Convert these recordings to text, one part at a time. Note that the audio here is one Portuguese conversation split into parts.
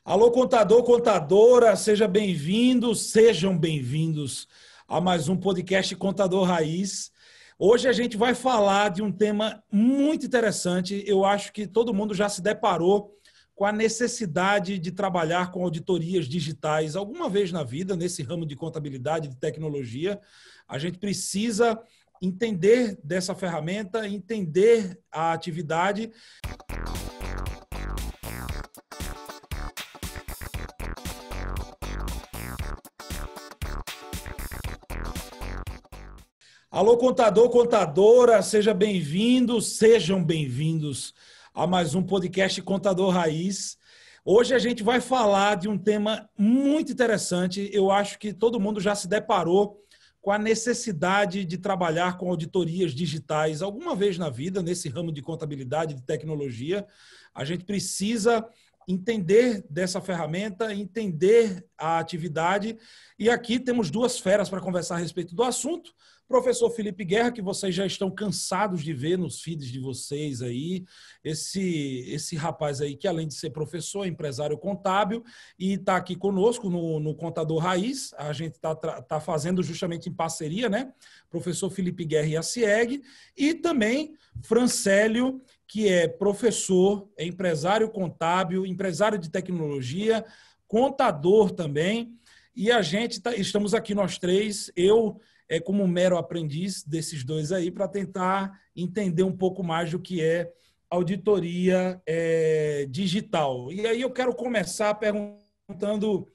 Alô, contador, contadora, sejam bem-vindos a mais um podcast Contador Raiz. Hoje a gente vai falar de um tema muito interessante. Eu acho que todo mundo já se deparou com a necessidade de trabalhar com auditorias digitais alguma vez na vida, nesse ramo de contabilidade, de tecnologia. A gente precisa entender dessa ferramenta, entender a atividade. Alô, contador, contadora, sejam bem-vindos a mais um podcast Contador Raiz. Hoje a gente vai falar de um tema muito interessante. Eu acho que todo mundo já se deparou com a necessidade de trabalhar com auditorias digitais alguma vez na vida, nesse ramo de contabilidade, de tecnologia. A gente precisa entender dessa ferramenta, entender a atividade. E aqui temos duas feras para conversar a respeito do assunto. Professor Felipe Guerra, que vocês já estão cansados de ver nos feeds de vocês aí, esse rapaz aí que além de ser professor, é empresário contábil e está aqui conosco no Contador Raiz. A gente está fazendo justamente em parceria, né? Professor Felipe Guerra e a CIEG. E também Francélio, que é professor, é empresário contábil, empresário de tecnologia, contador também. E a gente estamos aqui nós três, eu como um mero aprendiz desses dois aí, para tentar entender um pouco mais do que é auditoria digital. E aí eu quero começar perguntando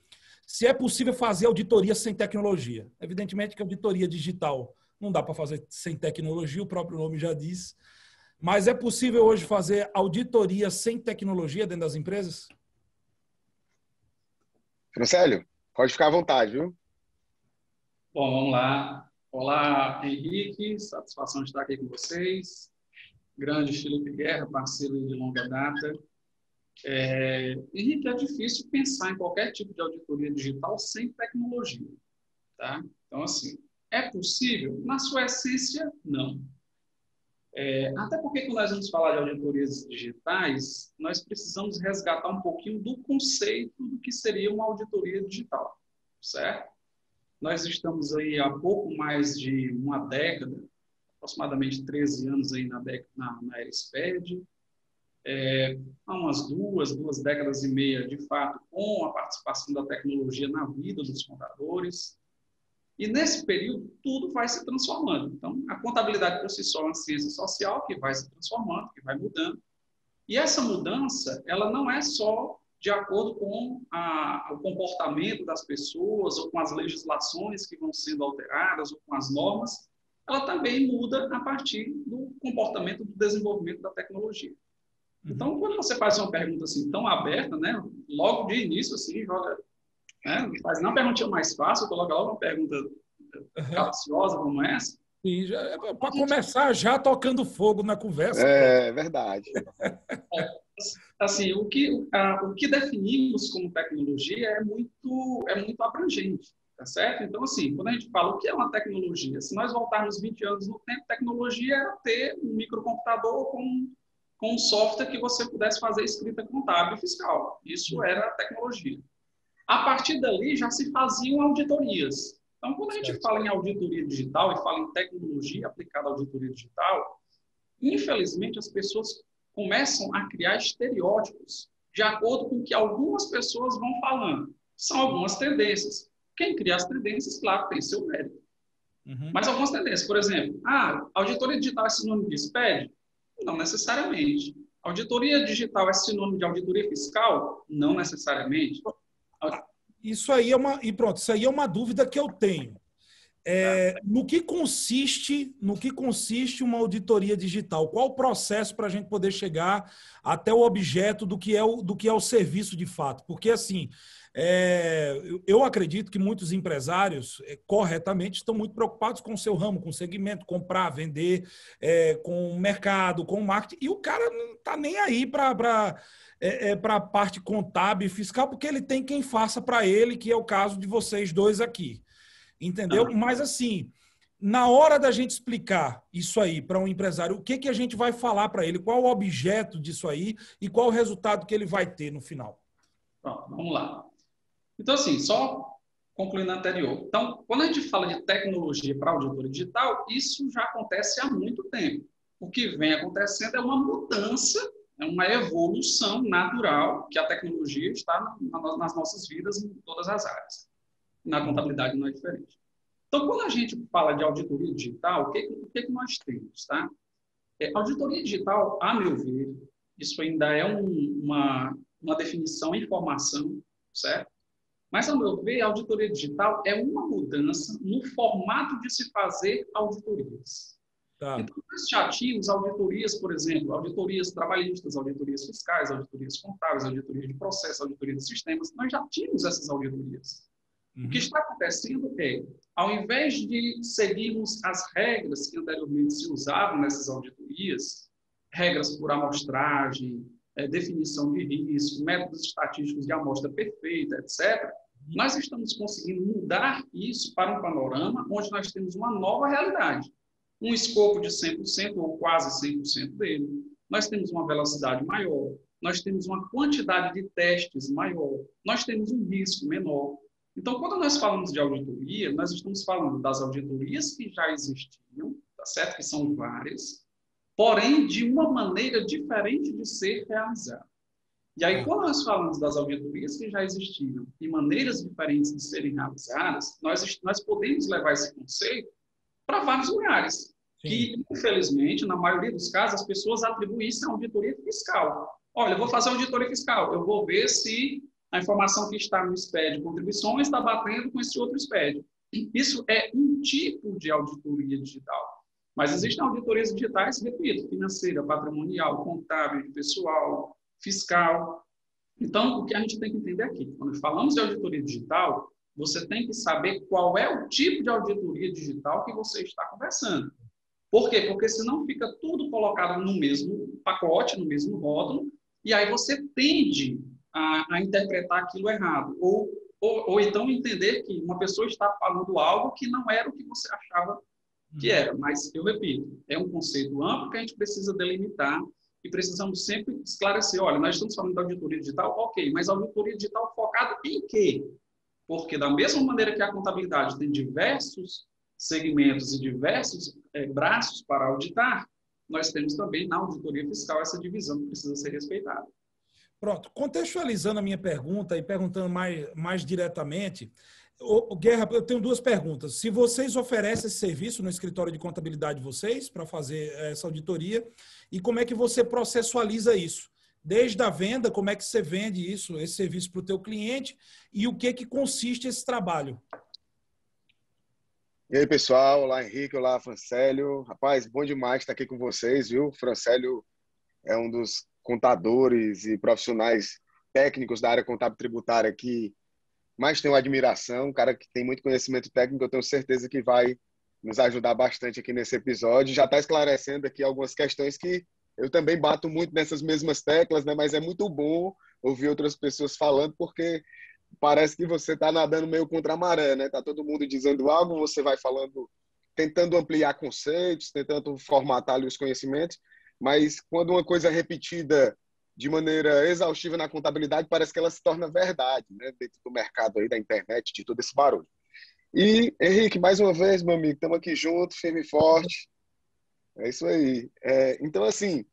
se é possível fazer auditoria sem tecnologia. Evidentemente que auditoria digital não dá para fazer sem tecnologia, o próprio nome já diz. Mas é possível hoje fazer auditoria sem tecnologia dentro das empresas? Francélio, pode ficar à vontade, viu? Bom, vamos lá. Olá, Henrique, satisfação de estar aqui com vocês. Grande Felipe Guerra, parceiro de longa data. Henrique, é difícil pensar em qualquer tipo de auditoria digital sem tecnologia, tá? Então, assim, é possível? Na sua essência, não. Até porque quando nós vamos falar de auditorias digitais, nós precisamos resgatar um pouquinho do conceito do que seria uma auditoria digital, certo? Nós estamos aí há pouco mais de uma década, aproximadamente 13 anos aí na Erisped, há umas duas décadas e meia, de fato, com a participação da tecnologia na vida dos contadores. E nesse período, tudo vai se transformando. Então, a contabilidade por si só é uma ciência social que vai se transformando, que vai mudando. E essa mudança, ela não é só de acordo com o comportamento das pessoas ou com as legislações que vão sendo alteradas ou com as normas, ela também muda a partir do comportamento do desenvolvimento da tecnologia. Então, quando você faz uma pergunta assim tão aberta, né, logo de início, assim, joga, né, faz não uma perguntinha mais fácil, coloca logo uma pergunta capciosa como essa. Sim, para começar já tocando fogo na conversa. É verdade. Assim, o que definimos como tecnologia é muito abrangente, tá certo? Então, assim, quando a gente fala o que é uma tecnologia, se nós voltarmos 20 anos no tempo, tecnologia era ter um microcomputador com um software que você pudesse fazer escrita contábil e fiscal. Isso era tecnologia. A partir dali, já se faziam auditorias. Então, quando a gente fala em auditoria digital e fala em tecnologia aplicada à auditoria digital, infelizmente, as pessoas começam a criar estereótipos de acordo com o que algumas pessoas vão falando. São algumas tendências. Quem cria as tendências, claro, tem seu mérito. Mas algumas tendências, por exemplo, auditoria digital é sinônimo de SPED? Não necessariamente. Auditoria digital é sinônimo de auditoria fiscal? Não necessariamente. Isso aí é uma dúvida que eu tenho. No que consiste uma auditoria digital? Qual o processo para a gente poder chegar até o objeto do que é o serviço de fato? Porque, assim, eu acredito que muitos empresários, corretamente, estão muito preocupados com o seu ramo, com o segmento, comprar, vender, com o mercado, com o marketing, e o cara não está nem aí para a parte contábil e fiscal, porque ele tem quem faça para ele, que é o caso de vocês dois aqui. Entendeu? Mas, assim, na hora da gente explicar isso aí para um empresário, o que a gente vai falar para ele? Qual o objeto disso aí e qual o resultado que ele vai ter no final? Pronto, vamos lá. Então, assim, só concluindo o anterior. Então, quando a gente fala de tecnologia para auditoria digital, isso já acontece há muito tempo. O que vem acontecendo é uma mudança, é uma evolução natural que a tecnologia está nas nossas vidas em todas as áreas. Na contabilidade não é diferente. Então, quando a gente fala de auditoria digital, o que nós temos? Tá? Auditoria digital, a meu ver, isso ainda é uma definição em formação, certo? Mas, ao meu ver, a auditoria digital é uma mudança no formato de se fazer auditorias. Tá. Então, nós já tínhamos auditorias, por exemplo, auditorias trabalhistas, auditorias fiscais, auditorias contábeis, auditoria de processo, auditoria de sistemas. Nós já tínhamos essas auditorias. O que está acontecendo é, ao invés de seguirmos as regras que anteriormente se usavam nessas auditorias, regras por amostragem, definição de risco, métodos estatísticos de amostra perfeita, etc., nós estamos conseguindo mudar isso para um panorama onde nós temos uma nova realidade. Um escopo de 100% ou quase 100% dele. Nós temos uma velocidade maior. Nós temos uma quantidade de testes maior. Nós temos um risco menor. Então, quando nós falamos de auditoria, nós estamos falando das auditorias que já existiam, tá certo? Que são várias, porém de uma maneira diferente de ser realizada. E aí, quando nós falamos das auditorias que já existiam e maneiras diferentes de serem realizadas, nós podemos levar esse conceito para vários lugares. Sim. Que, infelizmente, na maioria dos casos, as pessoas atribuem isso à auditoria fiscal. Olha, eu vou fazer auditoria fiscal, eu vou ver se a informação que está no SPED de contribuições está batendo com esse outro SPED. Isso é um tipo de auditoria digital. Mas existem auditorias digitais, repito, financeira, patrimonial, contábil, pessoal, fiscal. Então, o que a gente tem que entender aqui, quando falamos de auditoria digital, você tem que saber qual é o tipo de auditoria digital que você está conversando. Por quê? Porque senão fica tudo colocado no mesmo pacote, no mesmo rótulo, e aí você tende a interpretar aquilo errado. Ou então entender que uma pessoa está falando algo que não era o que você achava que era. Mas, eu repito, é um conceito amplo que a gente precisa delimitar e precisamos sempre esclarecer. Olha, nós estamos falando de auditoria digital, ok, mas auditoria digital focada em quê? Porque da mesma maneira que a contabilidade tem diversos segmentos e diversos braços para auditar, nós temos também na auditoria fiscal essa divisão que precisa ser respeitada. Pronto, contextualizando a minha pergunta e perguntando mais diretamente, Guerra, eu tenho duas perguntas. Se vocês oferecem esse serviço no escritório de contabilidade de vocês para fazer essa auditoria, e como é que você processualiza isso? Desde a venda, como é que você vende isso, esse serviço para o teu cliente, e o que consiste esse trabalho? E aí, pessoal? Olá, Henrique. Olá, Francélio. Rapaz, bom demais estar aqui com vocês, viu? Francélio é um dos contadores e profissionais técnicos da área contábil tributária que mais tenho admiração, um cara que tem muito conhecimento técnico, eu tenho certeza que vai nos ajudar bastante aqui nesse episódio. Já está esclarecendo aqui algumas questões que eu também bato muito nessas mesmas teclas, né? Mas é muito bom ouvir outras pessoas falando, porque parece que você está nadando meio contra a maré, né? Tá todo mundo dizendo algo, você vai falando, tentando ampliar conceitos, tentando formatar ali os conhecimentos, mas quando uma coisa é repetida de maneira exaustiva na contabilidade, parece que ela se torna verdade, né? Dentro do mercado aí da internet, de todo esse barulho. E, Henrique, mais uma vez, meu amigo, estamos aqui juntos, firme e forte. É isso aí. Então, assim,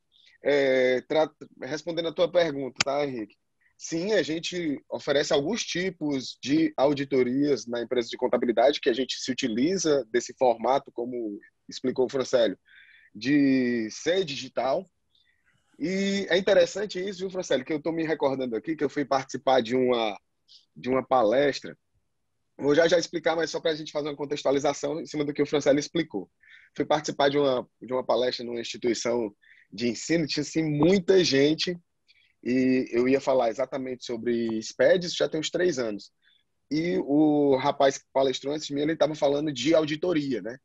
respondendo a tua pergunta, tá, Henrique? Sim, a gente oferece alguns tipos de auditorias na empresa de contabilidade que a gente se utiliza desse formato, como explicou o Francélio, de ser digital. E é interessante isso, viu, Francélio, que eu estou me recordando aqui, que eu fui participar de uma palestra. Vou já explicar, mas só para a gente fazer uma contextualização em cima do que o Francélio explicou. Fui participar de uma palestra numa instituição de ensino, tinha assim, muita gente, e eu ia falar exatamente sobre SPED, isso já tem uns 3 anos. E o rapaz que palestrou antes de mim, ele estava falando de auditoria, né?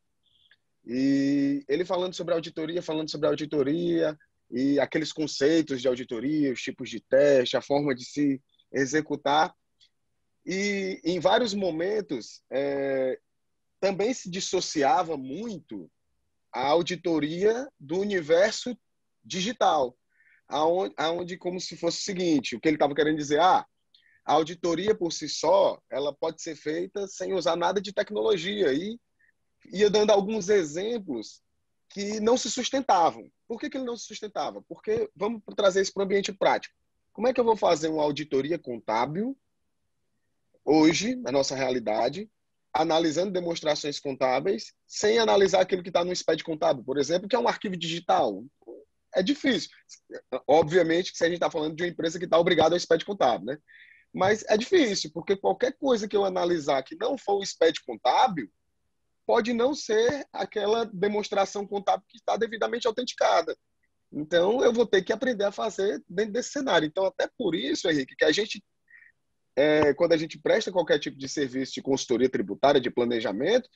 E ele falando sobre auditoria, e aqueles conceitos de auditoria, os tipos de teste, a forma de se executar. E em vários momentos também se dissociava muito a auditoria do universo digital, aonde como se fosse o seguinte, o que ele estava querendo dizer, a auditoria por si só, ela pode ser feita sem usar nada de tecnologia. E ia dando alguns exemplos que não se sustentavam. Por que ele não se sustentava? Porque, vamos trazer isso para o ambiente prático. Como é que eu vou fazer uma auditoria contábil, hoje, na nossa realidade, analisando demonstrações contábeis, sem analisar aquilo que está no SPED contábil, por exemplo, que é um arquivo digital? É difícil. Obviamente que se a gente está falando de uma empresa que está obrigada ao SPED contábil, né? Mas é difícil, porque qualquer coisa que eu analisar que não for o SPED contábil, pode não ser aquela demonstração contábil que está devidamente autenticada. Então, eu vou ter que aprender a fazer dentro desse cenário. Então, até por isso, Henrique, que a gente, quando a gente presta qualquer tipo de serviço de consultoria tributária, de planejamento,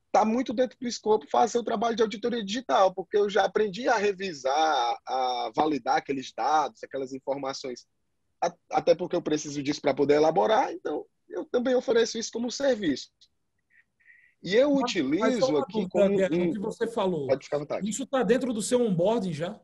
está muito dentro do escopo fazer o trabalho de auditoria digital, porque eu já aprendi a revisar, a validar aqueles dados, aquelas informações, até porque eu preciso disso para poder elaborar, então eu também ofereço isso como serviço. E eu Mas só utilizo uma aqui dúvida, como Guerra, no que você falou. Pode ficar à vontade. Isso está dentro do seu onboarding já?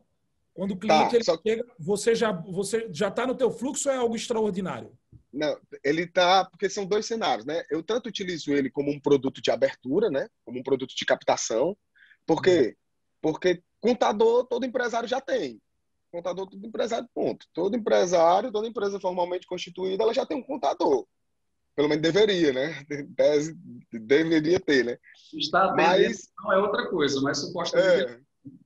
Quando o cliente Tá, chega, você já está no teu fluxo ou é algo extraordinário? Não, ele tá, porque são dois cenários, né? Eu tanto utilizo ele como um produto de abertura, né? Como um produto de captação. Por quê? Porque contador todo empresário já tem. Contador todo empresário, ponto. Todo empresário, toda empresa formalmente constituída, ela já tem um contador. Pelo menos deveria, né? Deveria ter, né? Está atendendo não é outra coisa, mas supostamente...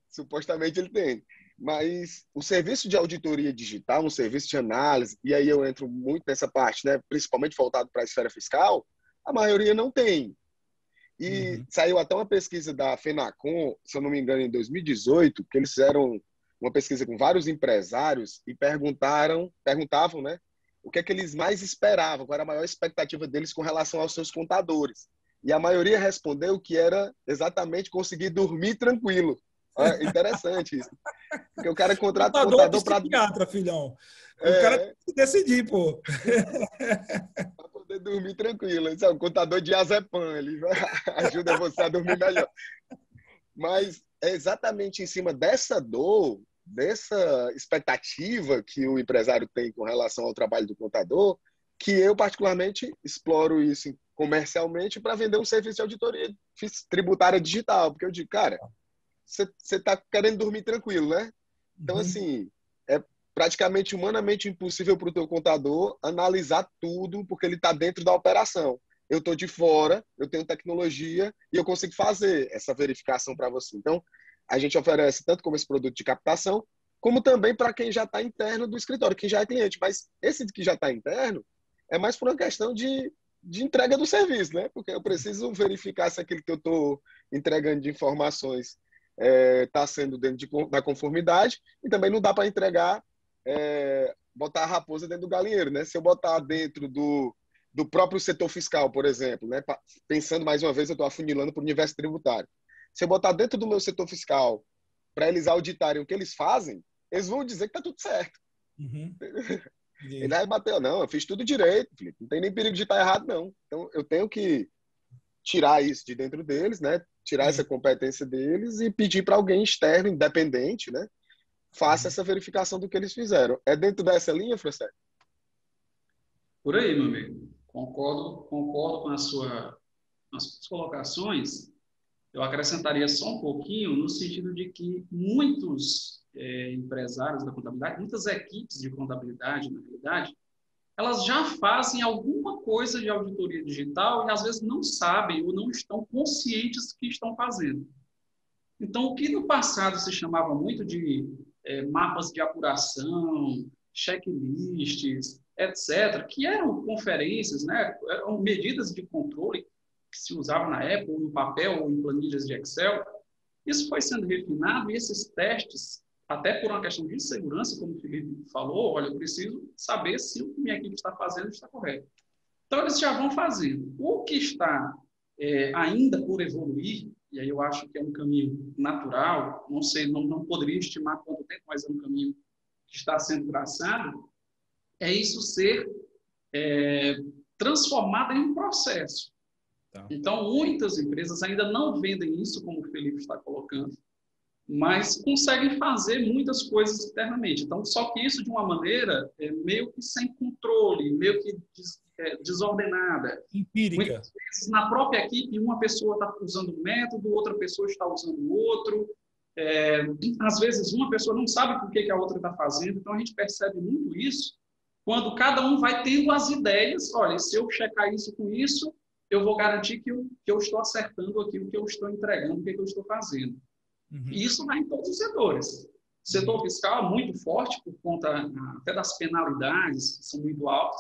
Supostamente ele tem. Mas o serviço de auditoria digital, um serviço de análise, e aí eu entro muito nessa parte, né, principalmente voltado para a esfera fiscal, a maioria não tem. E saiu até uma pesquisa da Fenacom, se eu não me engano, em 2018, que eles fizeram uma pesquisa com vários empresários e perguntavam, né, o que é que eles mais esperavam, qual era a maior expectativa deles com relação aos seus contadores. E a maioria respondeu que era exatamente conseguir dormir tranquilo. É interessante isso. Porque o cara contrata o contador para... psiquiatra, filhão. O cara tem que decidir, pô. Para poder dormir tranquilo. Isso é um contador de diazepam, ele ajuda você a dormir melhor. Mas é exatamente em cima dessa dor, dessa expectativa que o empresário tem com relação ao trabalho do contador, que eu, particularmente, exploro isso comercialmente para vender um serviço de auditoria tributária digital. Porque eu digo, cara, você está querendo dormir tranquilo, né? Então, assim, é praticamente humanamente impossível para o teu contador analisar tudo, porque ele está dentro da operação. Eu estou de fora, eu tenho tecnologia e eu consigo fazer essa verificação para você. Então, a gente oferece tanto como esse produto de captação, como também para quem já está interno do escritório, quem já é cliente. Mas esse que já está interno é mais por uma questão de entrega do serviço, né? Porque eu preciso verificar se aquilo que eu estou entregando de informações está sendo dentro da conformidade, e também não dá para entregar, botar a raposa dentro do galinheiro, né? Se eu botar dentro do próprio setor fiscal, por exemplo, né? Pensando mais uma vez, eu estou afunilando para o universo tributário. Se eu botar dentro do meu setor fiscal para eles auditarem o que eles fazem, eles vão dizer que está tudo certo. Ele vai bater, não, eu fiz tudo direito, Felipe, não tem nem perigo de estar errado, não. Então, eu tenho que tirar isso de dentro deles, né? Tirar essa competência deles e pedir para alguém externo, independente, né? Faça essa verificação do que eles fizeram. É dentro dessa linha, Francesco? Por aí, meu amigo. Concordo com as suas colocações. Eu acrescentaria só um pouquinho no sentido de que muitos empresários da contabilidade, muitas equipes de contabilidade, na realidade, elas já fazem alguma coisa de auditoria digital e às vezes não sabem ou não estão conscientes que estão fazendo. Então, o que no passado se chamava muito de mapas de apuração, checklists, etc., que eram conferências, né, eram medidas de controle que se usava na época, ou no papel, ou em planilhas de Excel, isso foi sendo refinado e esses testes, até por uma questão de segurança, como o Felipe falou, olha, eu preciso saber se o que minha equipe está fazendo está correto. Então, eles já vão fazendo. O que está ainda por evoluir, e aí eu acho que é um caminho natural, não sei, não poderia estimar quanto tempo, mas é um caminho que está sendo traçado, é isso ser transformado em um processo. Então, muitas empresas ainda não vendem isso como o Felipe está colocando, mas conseguem fazer muitas coisas internamente. Então, só que isso de uma maneira meio que sem controle, meio que desordenada. Empírica. Muitas vezes, na própria equipe, uma pessoa está usando um método, outra pessoa está usando o outro. Às vezes, uma pessoa não sabe por que a outra está fazendo. Então, a gente percebe muito isso quando cada um vai tendo as ideias. Olha, se eu checar isso com isso, eu vou garantir que eu estou acertando aquilo que eu estou entregando, o que eu estou fazendo. E isso vai em todos os setores. O setor fiscal é muito forte por conta até das penalidades, que são muito altas.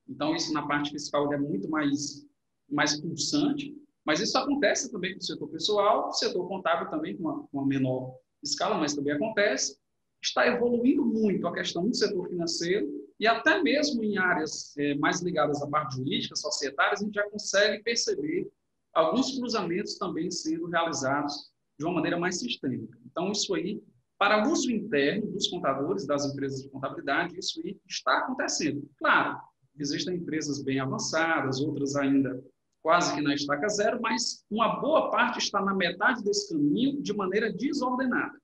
Então, isso na parte fiscal é muito mais pulsante. Mas isso acontece também com o setor pessoal, o setor contábil também com uma menor escala, mas também acontece. Está evoluindo muito a questão do setor financeiro e até mesmo em áreas mais ligadas à parte jurídica, societárias, a gente já consegue perceber alguns cruzamentos também sendo realizados de uma maneira mais sistêmica. Então, isso aí, para uso interno dos contadores, das empresas de contabilidade, isso aí está acontecendo. Claro, existem empresas bem avançadas, outras ainda quase que na estaca zero, mas uma boa parte está na metade desse caminho de maneira desordenada.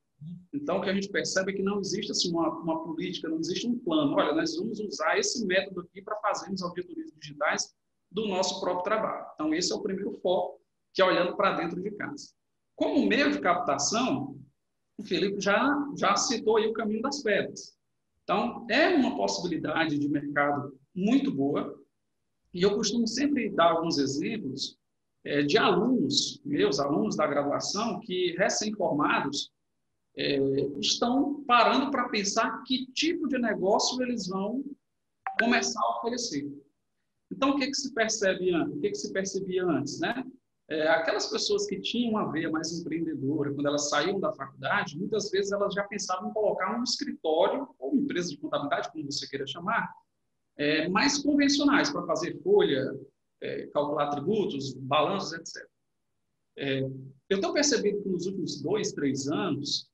Então, o que a gente percebe é que não existe assim, uma política, não existe um plano. Olha, nós vamos usar esse método aqui para fazermos auditorias digitais do nosso próprio trabalho. Então, esse é o primeiro foco, que é olhando para dentro de casa. Como meio de captação, o Felipe já citou aí o caminho das pedras. Então, é uma possibilidade de mercado muito boa, e eu costumo sempre dar alguns exemplos de alunos, meus alunos da graduação, que recém-formados estão parando para pensar que tipo de negócio eles vão começar a oferecer. Então, o que se percebia antes, né? Aquelas pessoas que tinham uma veia mais empreendedora, quando elas saíam da faculdade, muitas vezes elas já pensavam em colocar um escritório ou uma empresa de contabilidade, como você queira chamar, mais convencionais, para fazer folha, calcular tributos, balanços, etc. Eu tenho percebido que nos últimos 2, 3 anos,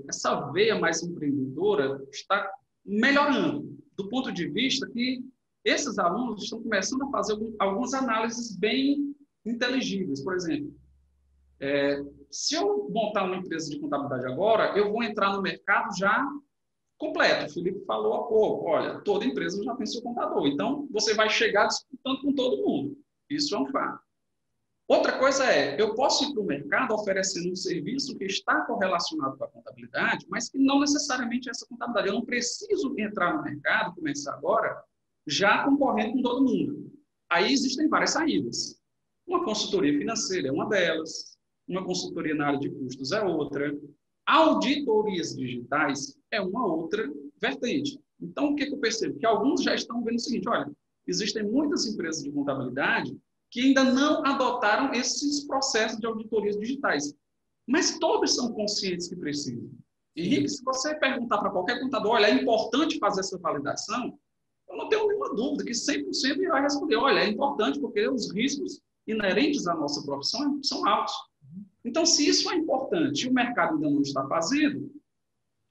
essa veia mais empreendedora está melhorando, do ponto de vista que esses alunos estão começando a fazer algumas análises bem inteligíveis. Por exemplo, se eu montar uma empresa de contabilidade agora, eu vou entrar no mercado já completo. O Felipe falou há pouco, olha, toda empresa já tem seu contador. Então, você vai chegar disputando com todo mundo. Isso é um fato. Outra coisa eu posso ir para o mercado oferecendo um serviço que está correlacionado com a contabilidade, mas que não necessariamente é essa contabilidade. Eu não preciso entrar no mercado, começar agora, já concorrendo com todo mundo. Aí existem várias saídas. Uma consultoria financeira é uma delas, uma consultoria na área de custos é outra, auditorias digitais é uma outra vertente. Então, o que eu percebo? Que alguns já estão vendo o seguinte, olha, existem muitas empresas de contabilidade que ainda não adotaram esses processos de auditorias digitais, mas todos são conscientes que precisam. Henrique, se você perguntar para qualquer contador, olha, é importante fazer essa validação, eu não tenho nenhuma dúvida que 100% ele vai responder, olha, é importante porque os riscos inerentes à nossa profissão são altos. Então, se isso é importante e o mercado ainda não está fazendo,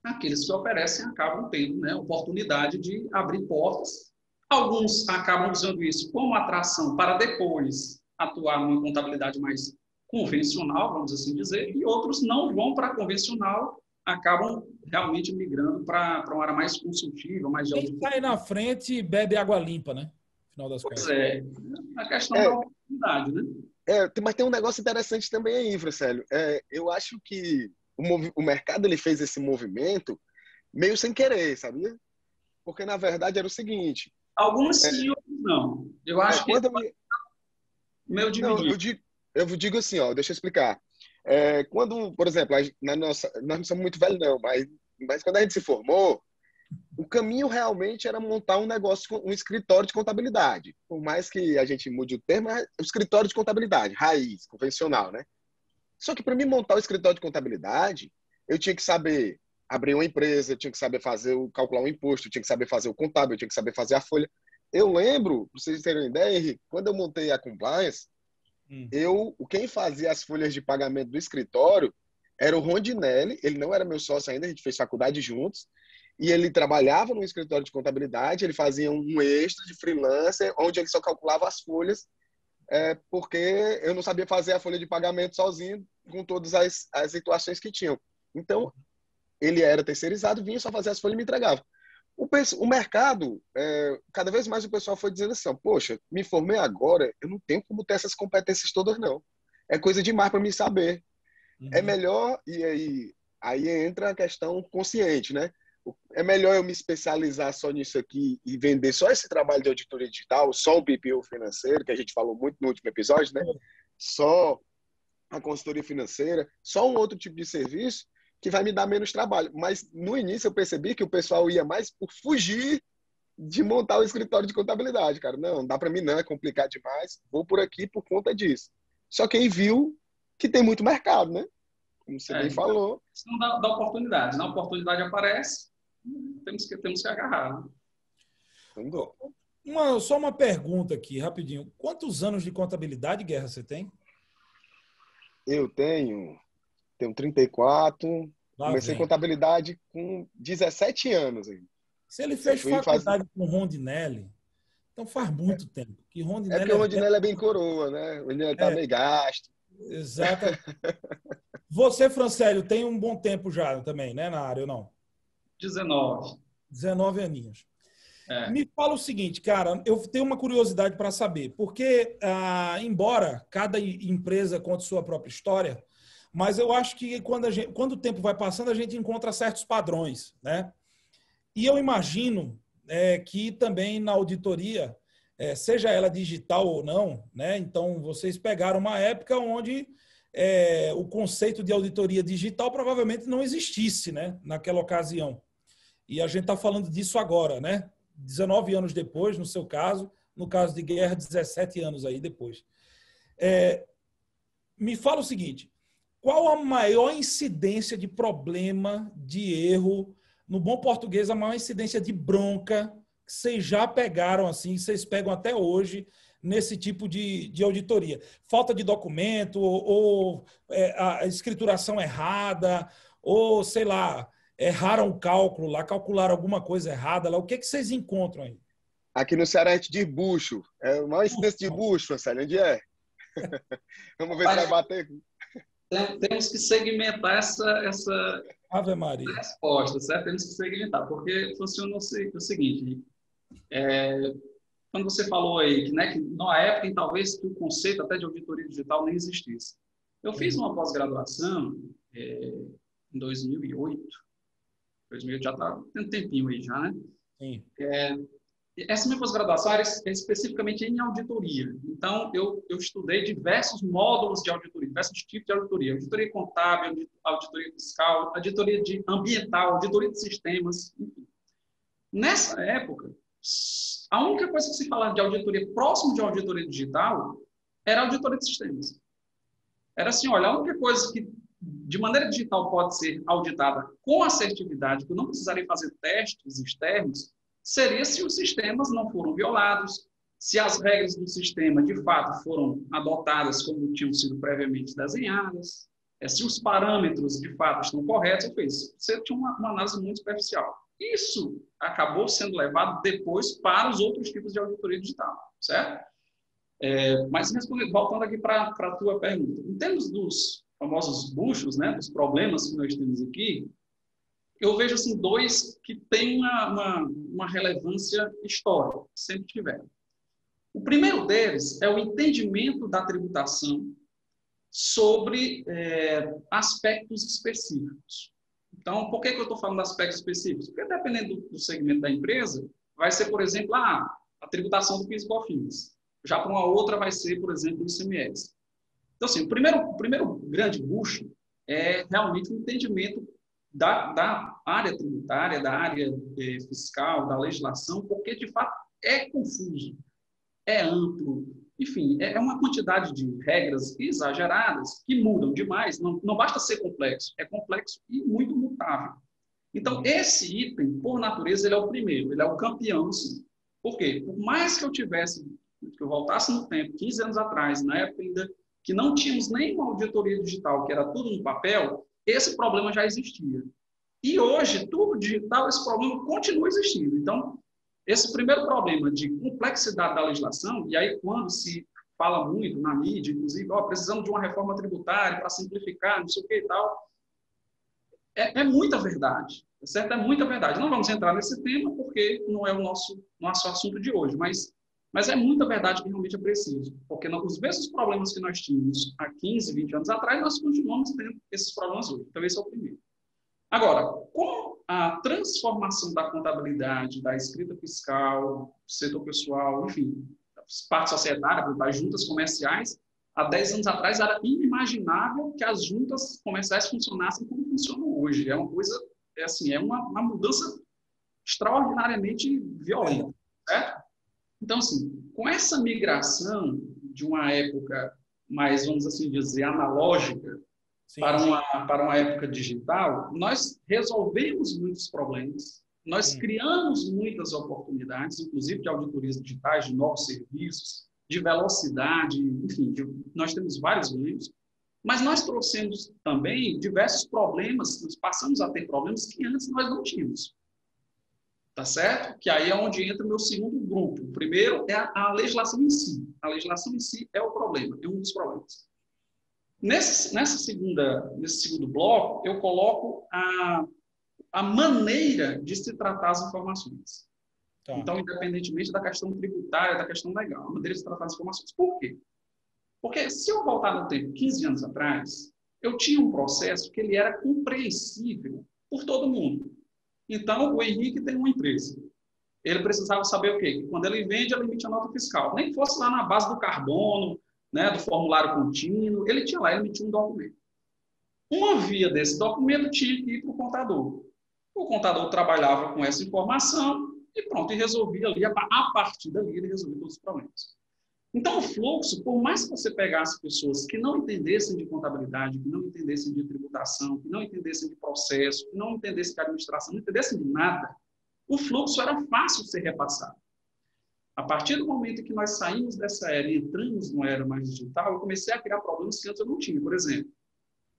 aqueles que oferecem acabam tendo, né, oportunidade de abrir portas. Alguns acabam usando isso como atração para depois atuar numa contabilidade mais convencional, vamos assim dizer, e outros não vão para a convencional, acabam realmente migrando para uma área mais consultiva, mais de auditoria. Quem sai na frente bebe água limpa, né? Final das contas. A questão da oportunidade, né? Mas tem um negócio interessante também aí, Francélio. Eu acho que o mercado ele fez esse movimento meio sem querer, sabia? Porque, na verdade, era o seguinte... Alguns sim, outros não. Eu acho que... Meio dividido. Eu digo assim, deixa eu explicar. Quando, por exemplo, nós não somos muito velhos, não, mas quando a gente se formou, o caminho realmente era montar um negócio, um escritório de contabilidade. Por mais que a gente mude o termo, é o escritório de contabilidade, raiz, convencional, né? Só que para mim montar o escritório de contabilidade, eu tinha que saber abrir uma empresa, eu tinha que saber calcular um imposto, eu tinha que saber fazer o contábil, eu tinha que saber fazer a folha. Eu lembro, para vocês terem uma ideia, Henrique, quando eu montei a compliance, quem fazia as folhas de pagamento do escritório era o Rondinelli, ele não era meu sócio ainda, a gente fez faculdade juntos, e ele trabalhava no escritório de contabilidade, ele fazia um extra de freelancer, onde ele só calculava as folhas, porque eu não sabia fazer a folha de pagamento sozinho, com todas as situações que tinham. Então, ele era terceirizado, vinha só fazer as folhas e me entregava. O mercado, cada vez mais o pessoal foi dizendo assim, poxa, me formei agora, eu não tenho como ter essas competências todas, não. É coisa demais para me saber. É melhor, e aí entra a questão consciente, né? É melhor eu me especializar só nisso aqui e vender só esse trabalho de auditoria digital, só o BPO financeiro, que a gente falou muito no último episódio, né? Só a consultoria financeira, só um outro tipo de serviço que vai me dar menos trabalho. Mas no início eu percebi que o pessoal ia mais por fugir de montar o escritório de contabilidade, cara. Não dá para mim não, é complicado demais, vou por aqui por conta disso. Só que aí viu que tem muito mercado, né? Como você bem falou. Isso não dá oportunidade. Na oportunidade aparece, temos que agarrar. Né? Só uma pergunta aqui, rapidinho. Quantos anos de contabilidade, Guerra, você tem? Eu tenho 34. Comecei contabilidade com 17 anos. Se ele fez faculdade com Rondinelli, então faz muito tempo. Que Rondinelli porque o Rondinelli é bem coroa, né? O Rondinelli tá meio gasto. Exato. Você, Francélio, tem um bom tempo já também, né, na área, ou não? 19 aninhos. Me fala o seguinte, cara, eu tenho uma curiosidade para saber, porque, embora cada empresa conte sua própria história, mas eu acho que quando o tempo vai passando, a gente encontra certos padrões, né? E eu imagino que também na auditoria, seja ela digital ou não, né? Então, vocês pegaram uma época onde o conceito de auditoria digital provavelmente não existisse, né? Naquela ocasião. E a gente está falando disso agora, né? 19 anos depois, no seu caso, no caso de Guerra, 17 anos aí depois. Me fala o seguinte, qual a maior incidência de problema, de erro, no bom português, a maior incidência de bronca que vocês já pegaram, assim, vocês pegam até hoje nesse tipo de auditoria? Falta de documento, ou a escrituração errada, ou, sei lá, erraram o cálculo lá, calcularam alguma coisa errada lá. O que vocês encontram aí? Aqui no Ceará a gente diz bucho. É a maior incidência de bucho, Francélio. Onde é? Vamos ver se vai bater. Temos que segmentar essa Ave Maria. resposta, certo? Temos que segmentar, porque funciona o seguinte, quando você falou aí que na época, talvez, que o conceito até de auditoria digital nem existisse. Eu fiz uma pós-graduação em 2008, já está tem um tempinho aí já, né? Sim. Essa minha pós-graduação era especificamente em auditoria. Então, eu estudei diversos módulos de auditoria, diversos tipos de auditoria. Auditoria contábil, auditoria fiscal, auditoria ambiental, auditoria de sistemas, enfim. Nessa época, a única coisa que se falava de auditoria próximo de auditoria digital era auditoria de sistemas. Era assim, olha, a única coisa que de maneira digital pode ser auditada com assertividade, que eu não precisaria fazer testes externos, seria se os sistemas não foram violados, se as regras do sistema, de fato, foram adotadas como tinham sido previamente desenhadas, se os parâmetros, de fato, estão corretos. Você tinha uma análise muito superficial. Isso acabou sendo levado depois para os outros tipos de auditoria digital, certo? Mas voltando aqui para a tua pergunta, em termos dos famosos buchos, né, dos problemas que nós temos aqui, eu vejo assim, dois que têm uma relevância histórica, sempre tiveram. O primeiro deles é o entendimento da tributação sobre aspectos específicos. Então, por que eu estou falando de aspectos específicos? Porque dependendo do segmento da empresa, vai ser, por exemplo, a tributação do PIS e COFINS. Já para uma outra vai ser, por exemplo, o ICMS. Então, assim, o primeiro grande bucho é realmente o entendimento da área tributária, da área fiscal, da legislação, porque, de fato, é confuso, é amplo, enfim, é uma quantidade de regras exageradas que mudam demais, não basta ser complexo, é complexo e muito mutável. Então, esse item, por natureza, ele é o primeiro, ele é o campeão, sim. Por quê? Por mais que eu voltasse no tempo, 15 anos atrás, na época ainda que não tínhamos nem uma auditoria digital, que era tudo no papel, esse problema já existia. E hoje, tudo digital, esse problema continua existindo. Então, esse primeiro problema de complexidade da legislação, e aí quando se fala muito na mídia, inclusive, precisamos de uma reforma tributária para simplificar, não sei o que e tal, É muita verdade, certo? É muita verdade. Não vamos entrar nesse tema porque não é o nosso assunto de hoje, mas é muita verdade que realmente é preciso, porque os mesmos problemas que nós tínhamos há 15, 20 anos atrás, nós continuamos tendo esses problemas hoje. Então, esse é o primeiro. Agora, com a transformação da contabilidade, da escrita fiscal, setor pessoal, enfim, parte societária, das juntas comerciais, há 10 anos atrás era inimaginável que as juntas comerciais funcionassem como funcionam hoje. É uma coisa, é uma mudança extraordinariamente violenta, certo? Então, assim, com essa migração de uma época mais, vamos assim dizer, analógica, para uma época digital, nós resolvemos muitos problemas, nós criamos muitas oportunidades, inclusive de auditorias digitais, de novos serviços, de velocidade, enfim, nós temos vários ganhos, mas nós trouxemos também diversos problemas, nós passamos a ter problemas que antes nós não tínhamos. Tá certo? Que aí é onde entra o meu segundo grupo. O primeiro é a legislação em si. A legislação em si é o problema, é um dos problemas. Nesse segundo bloco, eu coloco a maneira de se tratar as informações. Tá. Então, independentemente da questão tributária, da questão legal, a maneira de se tratar as informações. Por quê? Porque se eu voltar no tempo, 15 anos atrás, eu tinha um processo que ele era compreensível por todo mundo. Então, o Henrique tem uma empresa. Ele precisava saber o quê? Que quando ele vende, ele emite a nota fiscal. Nem que fosse lá na base do carbono, né, do formulário contínuo, ele tinha lá, ele emitia um documento. Uma via desse documento tinha que ir para o contador. O contador trabalhava com essa informação e pronto, e resolvia ali, a partir dali, ele resolvia todos os problemas. Então, o fluxo, por mais que você pegasse pessoas que não entendessem de contabilidade, que não entendessem de tributação, que não entendessem de processo, que não entendessem de administração, não entendessem de nada, o fluxo era fácil de ser repassado. A partir do momento em que nós saímos dessa era e entramos numa era mais digital, eu comecei a criar problemas que antes eu não tinha. Por exemplo,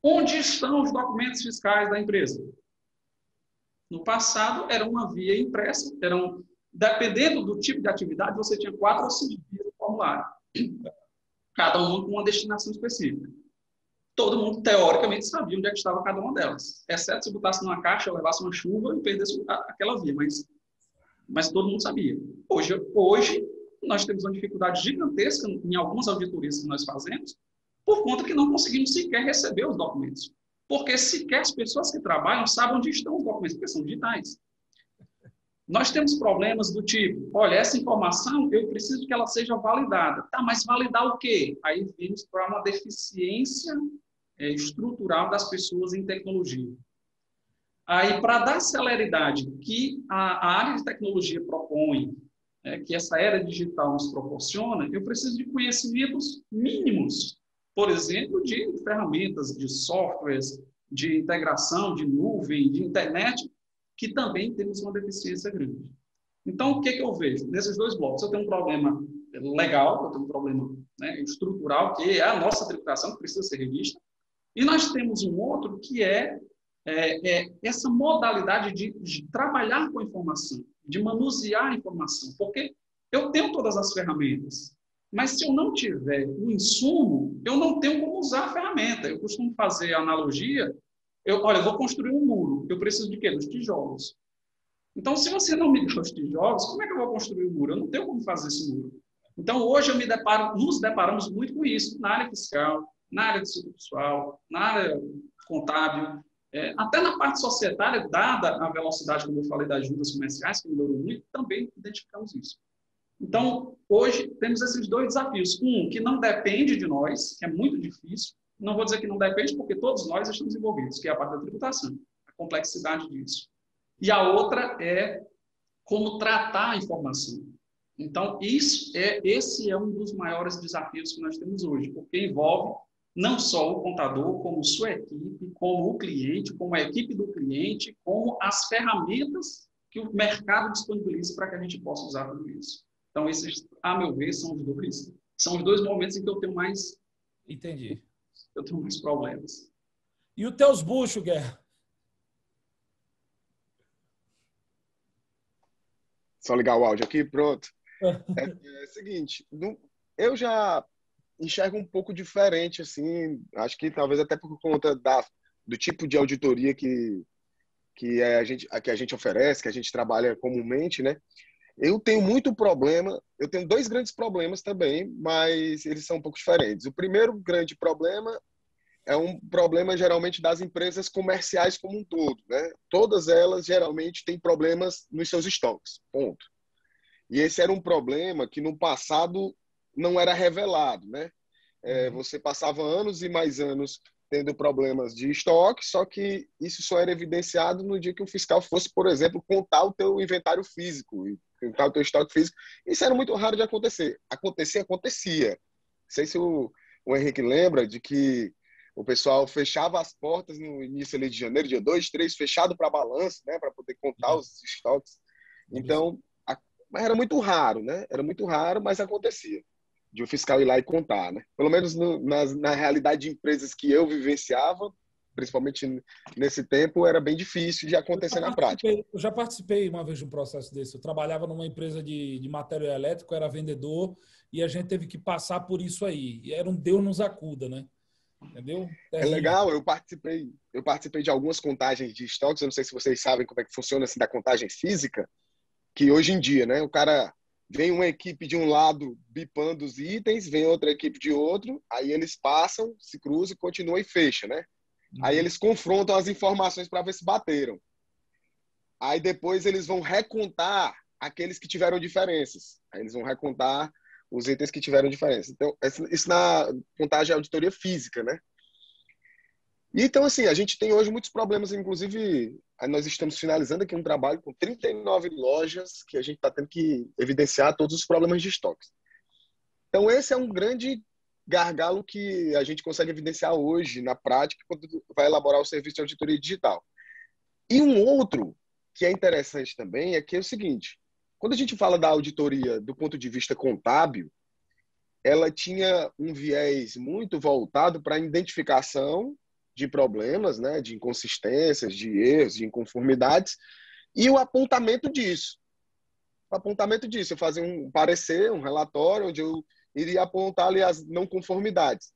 onde estão os documentos fiscais da empresa? No passado, era uma via impressa, dependendo do tipo de atividade, você tinha 4 ou 5 vias de formulário. Cada uma com uma destinação específica. Todo mundo, teoricamente, sabia onde é que estava cada uma delas. Exceto se botasse numa caixa, levasse uma chuva e perdesse aquela via, mas todo mundo sabia. Hoje, nós temos uma dificuldade gigantesca em algumas auditorias que nós fazemos, por conta que não conseguimos sequer receber os documentos. Porque sequer as pessoas que trabalham sabem onde estão os documentos, porque são digitais. Nós temos problemas do tipo, olha, essa informação eu preciso que ela seja validada. Tá, mas validar o quê? Aí vimos para uma deficiência estrutural das pessoas em tecnologia. Aí, para dar celeridade que a área de tecnologia propõe, que essa era digital nos proporciona, eu preciso de conhecimentos mínimos. Por exemplo, de ferramentas, de softwares, de integração, de nuvem, de internet, que também temos uma deficiência grande. Então, o que eu vejo? Nesses dois blocos, eu tenho um problema legal, eu tenho um problema estrutural, que é a nossa tributação, que precisa ser revista, e nós temos um outro que é essa modalidade de trabalhar com a informação, de manusear a informação, porque eu tenho todas as ferramentas, mas se eu não tiver o insumo, eu não tenho como usar a ferramenta. Eu costumo fazer a analogia, eu vou construir um muro, eu preciso de quê? Dos tijolos. Então, se você não me dá os tijolos, como é que eu vou construir o muro? Eu não tenho como fazer esse muro. Então, hoje nos deparamos muito com isso, na área fiscal, na área de setor pessoal, na área contábil, até na parte societária, dada a velocidade, como eu falei, das juntas comerciais, que melhorou muito, também identificamos isso. Então, hoje, temos esses dois desafios. Um, que não depende de nós, que é muito difícil. Não vou dizer que não depende, porque todos nós estamos envolvidos, que é a parte da tributação, a complexidade disso. E a outra é como tratar a informação. Então, esse é um dos maiores desafios que nós temos hoje, porque envolve não só o contador, como sua equipe, como o cliente, como a equipe do cliente, como as ferramentas que o mercado disponibiliza para que a gente possa usar tudo isso. Então, esses, a meu ver, são os dois momentos em que eu tenho mais... Entendi. Eu tenho mais problemas. E os teus buchos, Guerra? Só ligar o áudio aqui, pronto. É o seguinte, eu já enxergo um pouco diferente, assim, acho que talvez até por conta do tipo de auditoria que a gente oferece, que a gente trabalha comumente, né? Eu tenho muito problema, eu tenho dois grandes problemas também, mas eles são um pouco diferentes. O primeiro grande problema é um problema geralmente das empresas comerciais como um todo, né? Todas elas geralmente têm problemas nos seus estoques, ponto. E esse era um problema que no passado não era revelado, né? Você passava anos e mais anos tendo problemas de estoque, só que isso só era evidenciado no dia que o fiscal fosse, por exemplo, contar o teu inventário físico, contar o teu estoque físico. Isso era muito raro de acontecer. Acontecia. Não sei se o Henrique lembra de que o pessoal fechava as portas no início ali de janeiro, dia 2, 3, fechado para balanço, né, para poder contar os estoques. Então, era muito raro, né? Era muito raro, mas acontecia de o fiscal ir lá e contar, né? Pelo menos na realidade de empresas que eu vivenciava, principalmente nesse tempo, era bem difícil de acontecer na prática. Eu já participei uma vez de um processo desse. Eu trabalhava numa empresa de material elétrico, era vendedor, e a gente teve que passar por isso aí. E era um Deus nos acuda, né? Entendeu? É legal, eu participei de algumas contagens de estoques, eu não sei se vocês sabem como é que funciona assim, da contagem física, que hoje em dia, né, o cara vem uma equipe de um lado bipando os itens, vem outra equipe de outro, aí eles passam, se cruzam, continuam e fecha, né? Aí eles confrontam as informações para ver se bateram. Aí depois eles vão recontar aqueles que tiveram diferenças. Aí eles vão recontar os itens que tiveram diferença. Então, isso na contagem auditoria física, né? E, então, assim, a gente tem hoje muitos problemas, inclusive, nós estamos finalizando aqui um trabalho com 39 lojas que a gente está tendo que evidenciar todos os problemas de estoques. Então, esse é um grande gargalo que a gente consegue evidenciar hoje, na prática, quando vai elaborar o serviço de auditoria digital. E um outro que é interessante também é que é o seguinte, quando a gente fala da auditoria do ponto de vista contábil, ela tinha um viés muito voltado para a identificação de problemas, né, de inconsistências, de erros, de inconformidades, e o apontamento disso. O apontamento disso, eu fazia um parecer, um relatório, onde eu iria apontar ali as não conformidades.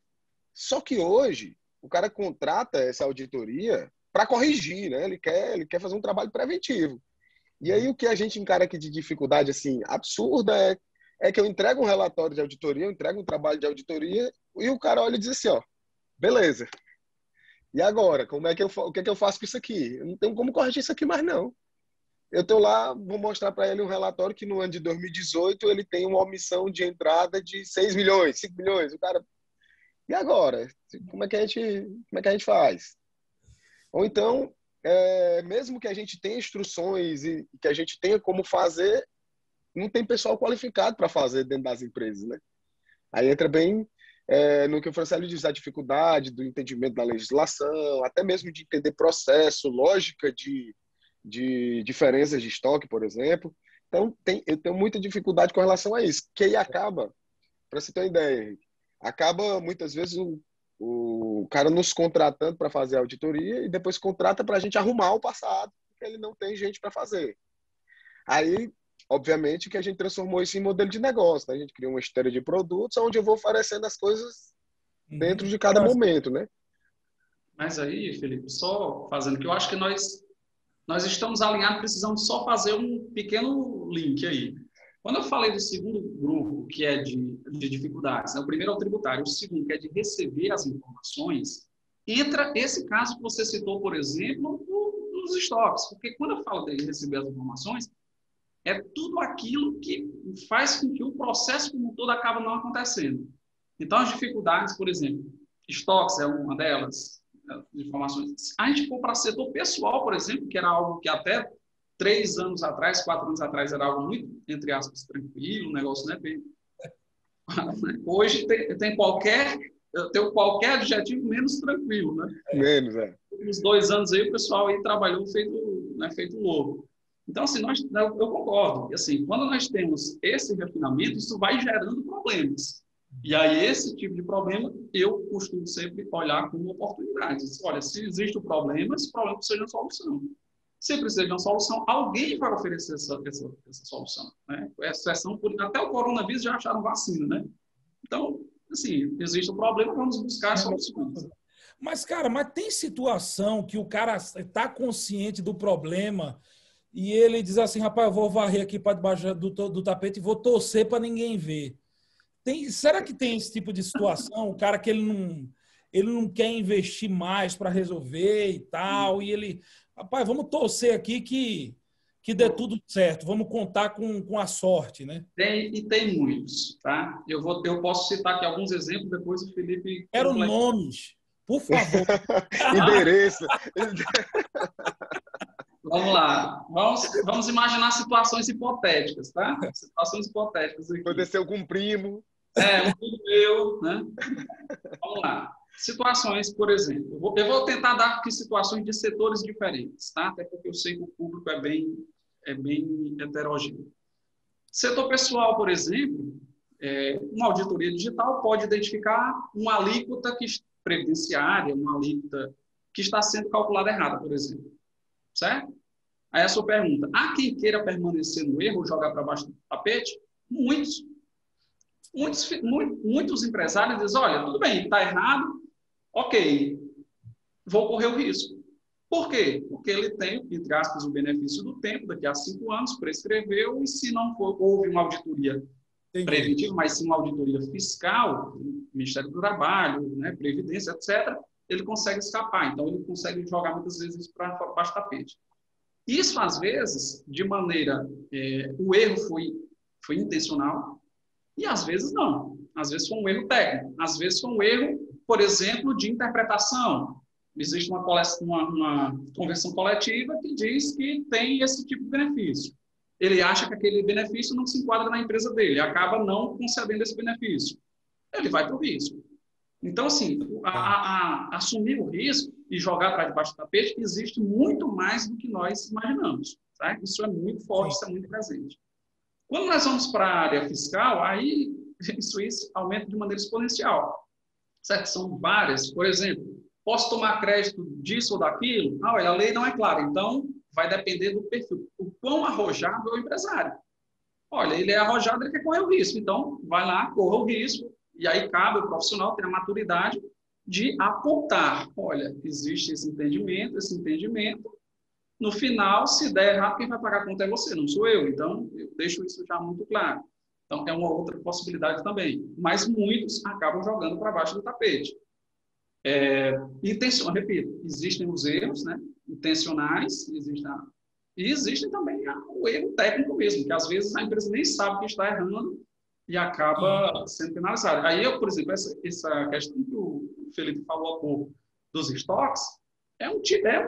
Só que hoje, o cara contrata essa auditoria para corrigir, né? Ele quer fazer um trabalho preventivo. E aí o que a gente encara aqui de dificuldade assim absurda é que eu entrego um relatório de auditoria, eu entrego um trabalho de auditoria, e o cara olha e diz assim, ó, beleza. E agora, o que é que eu faço com isso aqui? Eu não tenho como corrigir isso aqui mais, não. Eu estou lá, vou mostrar para ele um relatório que no ano de 2018 ele tem uma omissão de entrada de 6 milhões, 5 milhões. O cara, e agora? Como é que a gente faz? Ou então, mesmo que a gente tenha instruções e que a gente tenha como fazer, não tem pessoal qualificado para fazer dentro das empresas, né? Aí entra bem no que o Francisco diz, a dificuldade do entendimento da legislação, até mesmo de entender processo, lógica de diferenças de estoque, por exemplo. Então, eu tenho muita dificuldade com relação a isso, que aí acaba, para você ter uma ideia, Henrique, acaba muitas vezes o cara nos contratando para fazer a auditoria e depois contrata para a gente arrumar o passado, porque ele não tem gente para fazer. Aí, obviamente, que a gente transformou isso em modelo de negócio, né? A gente criou uma esteira de produtos onde eu vou oferecendo as coisas dentro de cada momento, né? Mas aí, Felipe, só fazendo que eu acho que nós estamos alinhados, precisamos só fazer um pequeno link aí. Quando eu falei do segundo grupo, que é de dificuldades, né? O primeiro é o tributário, o segundo, que é de receber as informações, entra esse caso que você citou, por exemplo, dos estoques. Porque quando eu falo de receber as informações, é tudo aquilo que faz com que o processo como um todo acabe não acontecendo. Então, as dificuldades, por exemplo, estoques é uma delas, informações. A gente for para setor pessoal, por exemplo, que era algo que até 3 anos atrás, 4 anos atrás, era algo muito, entre aspas, tranquilo, o negócio não é bem. Hoje eu tenho qualquer adjetivo menos tranquilo, né? Menos, Nos 2 anos aí, o pessoal aí trabalhou feito louco. Então, assim, eu concordo. E, assim, quando nós temos esse refinamento, isso vai gerando problemas. E aí, esse tipo de problema, eu costumo sempre olhar como oportunidade. Olha, se existe um problema, esse problema precisa de uma solução. Se precisa de uma solução, alguém vai oferecer essa solução. Né? Exceção até o coronavírus já acharam vacina, né? Então, assim, existe um problema, vamos buscar soluções. Mas, cara, mas tem situação que o cara está consciente do problema e ele diz assim, rapaz, eu vou varrer aqui para debaixo do tapete e vou torcer para ninguém ver. Será que tem esse tipo de situação? O cara que ele não quer investir mais para resolver e tal, e ele, rapaz, vamos torcer aqui que dê tudo certo, vamos contar com a sorte, né? Tem muitos, tá? Eu posso citar aqui alguns exemplos, depois o Felipe... Quero nomes, por favor. Endereço. Vamos lá. Vamos imaginar situações hipotéticas, tá? Situações hipotéticas aqui. Aconteceu com um primo. Um primo meu, né? Vamos lá. Situações, por exemplo. Eu vou tentar dar aqui situações de setores diferentes, tá? Até porque eu sei que o público é bem heterogêneo. Setor pessoal, por exemplo, uma auditoria digital pode identificar uma alíquota previdenciária, uma alíquota que está sendo calculada errada, por exemplo. Certo? Aí a sua pergunta, há quem queira permanecer no erro ou jogar para baixo do tapete? Muitos empresários dizem, olha, tudo bem, está errado, ok, vou correr o risco. Por quê? Porque ele tem, entre aspas, o benefício do tempo, daqui a 5 anos, prescreveu, e se não houve uma auditoria preventiva, mas sim uma auditoria fiscal, Ministério do Trabalho, né, Previdência, etc., ele consegue escapar. Então, ele consegue jogar muitas vezes isso para baixo do tapete. Isso, às vezes, de maneira... o erro foi intencional e, às vezes, não. Às vezes, foi um erro técnico. Às vezes, foi um erro, por exemplo, de interpretação. Existe uma convenção coletiva que diz que tem esse tipo de benefício. Ele acha que aquele benefício não se enquadra na empresa dele, acaba não concedendo esse benefício. Ele vai para o risco. Então, assim, assumir o risco e jogar para debaixo do tapete existe muito mais do que nós imaginamos. Tá? Isso é muito forte, isso é muito presente. Quando nós vamos para a área fiscal, aí isso aumenta de maneira exponencial. Certo? São várias. Por exemplo, posso tomar crédito disso ou daquilo? Ah, olha, a lei não é clara, então vai depender do perfil. O quão arrojado é o empresário. Olha, ele é arrojado, ele quer correr o risco. Então, vai lá, corra o risco. E aí cabe ao profissional ter a maturidade de apontar. Olha, existe esse entendimento. No final, se der errado, quem vai pagar a conta é você, não sou eu. Então, eu deixo isso já muito claro. Então, é uma outra possibilidade também. Mas muitos acabam jogando para baixo do tapete. Repito, existem os erros, né, intencionais, e existem também o erro técnico mesmo, que às vezes a empresa nem sabe que está errando e acaba sendo penalizada. Aí, por exemplo, essa questão que o Felipe falou há pouco dos estoques, é um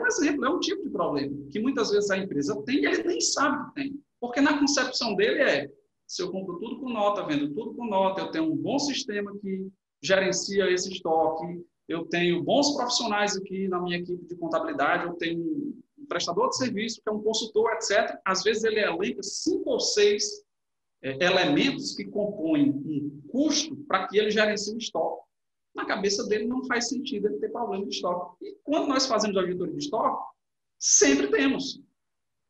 exemplo, é um tipo de problema que muitas vezes a empresa tem e ele nem sabe que tem. Porque na concepção dele se eu compro tudo com nota, vendo tudo com nota, eu tenho um bom sistema que gerencia esse estoque, eu tenho bons profissionais aqui na minha equipe de contabilidade, eu tenho um prestador de serviço, que é um consultor, etc. Às vezes ele elenca 5 ou 6 elementos que compõem um custo para que ele gerencie o estoque. Na cabeça dele não faz sentido ele ter problema de estoque. E quando nós fazemos auditoria de estoque, sempre temos.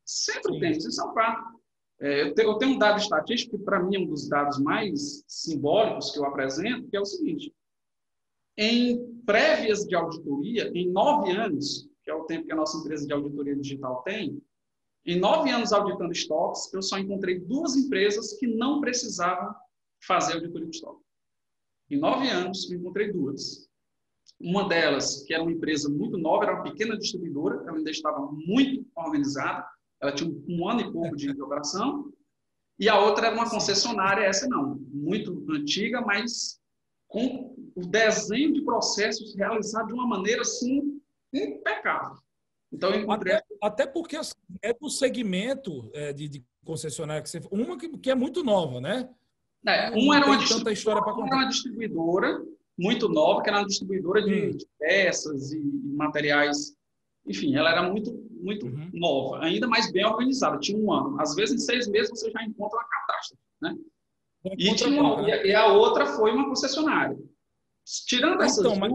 Sempre temos, isso é um fato. Eu tenho um dado estatístico que, para mim, é um dos dados mais simbólicos que eu apresento, que é o seguinte. Em prévias de auditoria, em 9 anos, que é o tempo que a nossa empresa de auditoria digital tem, em 9 anos auditando estoques, eu só encontrei 2 empresas que não precisavam fazer auditoria de estoque. Em 9 anos, eu encontrei 2. Uma delas, que era uma empresa muito nova, era uma pequena distribuidora, ela ainda estava muito organizada, ela tinha um ano e pouco de operação, e a outra era uma concessionária, essa não, muito antiga, mas com o desenho de processos realizado de uma maneira, assim, impecável. Então, eu encontrei... Até porque é do segmento de concessionária que você... Uma que é muito nova, né? Uma era uma distribuidora muito nova, que era uma distribuidora de peças e materiais. Enfim, ela era muito nova, ainda mais bem organizada. Tinha um ano. Às vezes, em 6 meses, você já encontra uma catástrofe, né? E a outra foi uma concessionária. Tirando essas duas...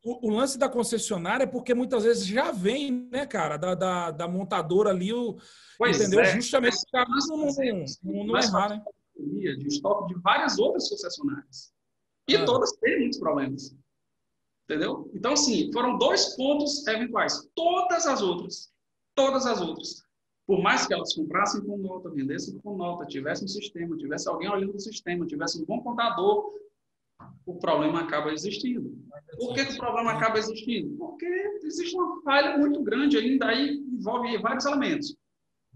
O lance da concessionária é porque muitas vezes já vem, né, cara, da montadora ali, entendeu? Justamente para não errar, né? De estoque de várias outras concessionárias. E todas têm muitos problemas. Entendeu? Então, assim, foram 2 pontos eventuais. Todas as outras, por mais que elas comprassem com nota, vendessem com nota, tivesse um sistema, tivesse alguém olhando o sistema, tivesse um bom contador, o problema acaba existindo. Por que o problema acaba existindo? Porque existe uma falha muito grande ainda, aí envolve vários elementos.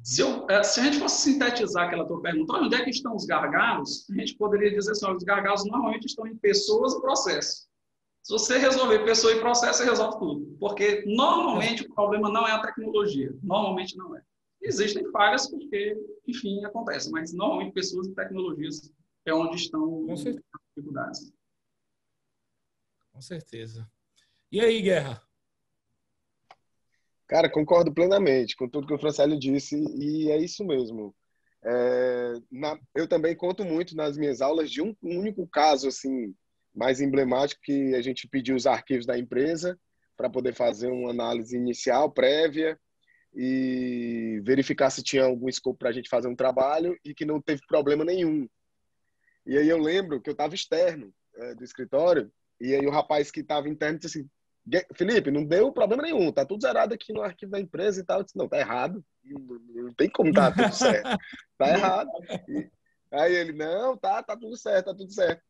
Se a gente fosse sintetizar aquela tua pergunta, onde é que estão os gargalos? A gente poderia dizer assim, os gargalos normalmente estão em pessoas e processos. Se você resolver pessoa e processo, você resolve tudo. Porque normalmente o problema não é a tecnologia. Normalmente não é. Existem falhas porque, enfim, acontece. Mas normalmente pessoas e tecnologias é onde estão as dificuldades. Com certeza. E aí, Guerra? Cara, concordo plenamente com tudo que o Francélio disse, e é isso mesmo. Eu também conto muito nas minhas aulas de um único caso assim mais emblemático, que a gente pediu os arquivos da empresa para poder fazer uma análise inicial, prévia, e verificar se tinha algum escopo para a gente fazer um trabalho e que não teve problema nenhum. E aí eu lembro que eu estava externo do escritório, e aí o rapaz que estava interno disse assim, Felipe, não deu problema nenhum, tá tudo zerado aqui no arquivo da empresa e tal. Eu disse, não, tá errado, não tem como tá tudo certo, tá errado. E aí ele, não, tá tudo certo, tá tudo certo.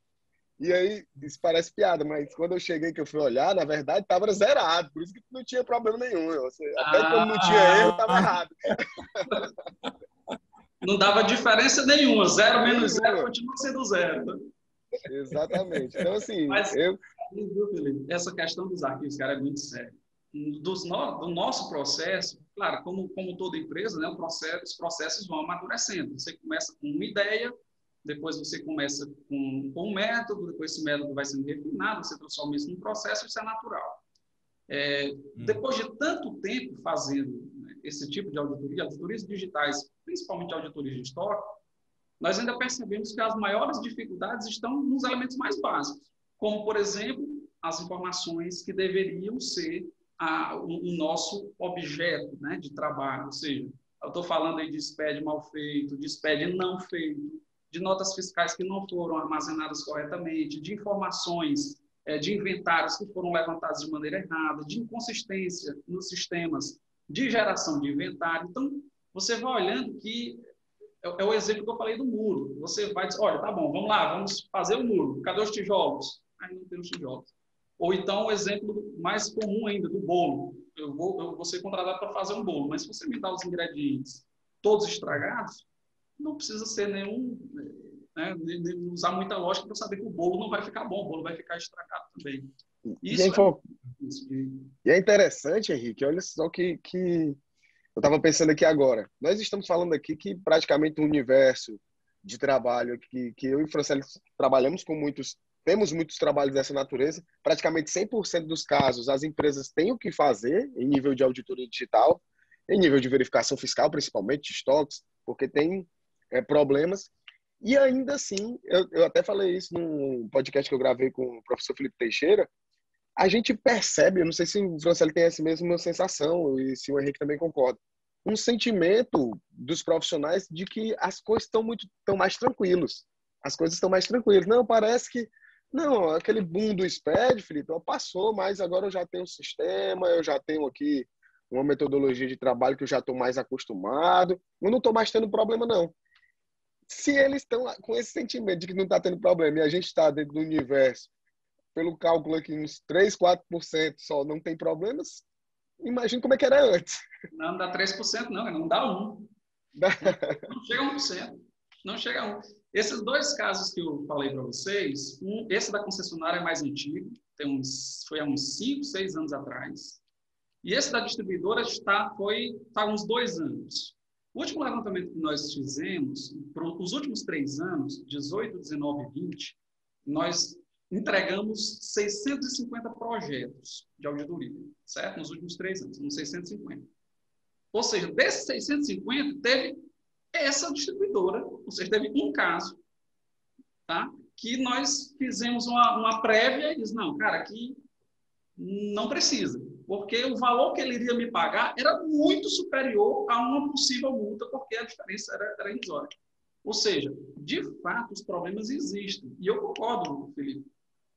E aí, isso parece piada, mas quando eu cheguei, que eu fui olhar, na verdade, tava zerado, por isso que não tinha problema nenhum. Até quando não tinha erro, tava errado. Não dava diferença nenhuma, 0 menos 0 continua sendo 0. Exatamente. Então, assim, Mas, essa questão dos arquivos, cara, é muito séria. Do nosso processo, claro, como toda empresa, né, os processos vão amadurecendo. Você começa com uma ideia, depois você começa com um método, depois esse método vai sendo refinado, você transforma isso num processo, isso é natural. Depois de tanto tempo fazendo, né, esse tipo de auditoria, auditorias digitais, principalmente auditorias de estoque, nós ainda percebemos que as maiores dificuldades estão nos elementos mais básicos, como, por exemplo, as informações que deveriam ser o nosso objeto, né, de trabalho. Ou seja, eu estou falando aí de SPED mal feito, de SPED não feito, de notas fiscais que não foram armazenadas corretamente, de informações de inventários que foram levantados de maneira errada, de inconsistência nos sistemas de geração de inventário. Então, você vai olhando que é o exemplo que eu falei do muro. Você vai dizer, olha, tá bom, vamos lá, vamos fazer o muro. Cadê os tijolos? Aí não tem os tijolos. Ou então o exemplo mais comum ainda, do bolo. Eu vou ser contratado para fazer um bolo, mas se você me dá os ingredientes todos estragados, não precisa ser nenhum, né, usar muita lógica para saber que o bolo não vai ficar bom, o bolo vai ficar estragado também. E é interessante, Henrique, olha só que eu estava pensando aqui agora. Nós estamos falando aqui que praticamente o universo de trabalho que eu e o Francélio trabalhamos com temos muitos trabalhos dessa natureza. Praticamente 100% dos casos, as empresas têm o que fazer em nível de auditoria digital, em nível de verificação fiscal, principalmente de estoques, porque tem problemas. E ainda assim, eu até falei isso num podcast que eu gravei com o professor Felipe Teixeira, a gente percebe, eu não sei se o Francélio tem essa mesma sensação e se o Henrique também concorda, um sentimento dos profissionais de que as coisas estão mais tranquilos. As coisas estão mais tranquilas. Não, parece que não, aquele boom do SPED, Felipe, passou, mas agora eu já tenho um sistema, eu já tenho aqui uma metodologia de trabalho que eu já estou mais acostumado, eu não estou mais tendo problema, não. Se eles estão com esse sentimento de que não está tendo problema e a gente está dentro do universo, pelo cálculo aqui, uns 3, 4% só não tem problemas, imagina como é que era antes. Não dá 3%, não dá 1%. Não chega a 1%. Não chega a 1%. Esses 2 casos que eu falei para vocês, esse da concessionária é mais antigo, foi há uns 5, 6 anos atrás. E esse da distribuidora foi há uns 2 anos. O último levantamento que nós fizemos, para os últimos 3 anos, 18, 19 e 20, nós entregamos 650 projetos de auditoria, certo? Nos últimos 3 anos, uns 650. Ou seja, desses 650, teve essa distribuidora, ou seja, teve um caso, tá? Que nós fizemos uma prévia e disse, não, cara, aqui não precisa, porque o valor que ele iria me pagar era muito superior a uma possível multa, porque a diferença era irrisória. Ou seja, de fato, os problemas existem. E eu concordo, Felipe.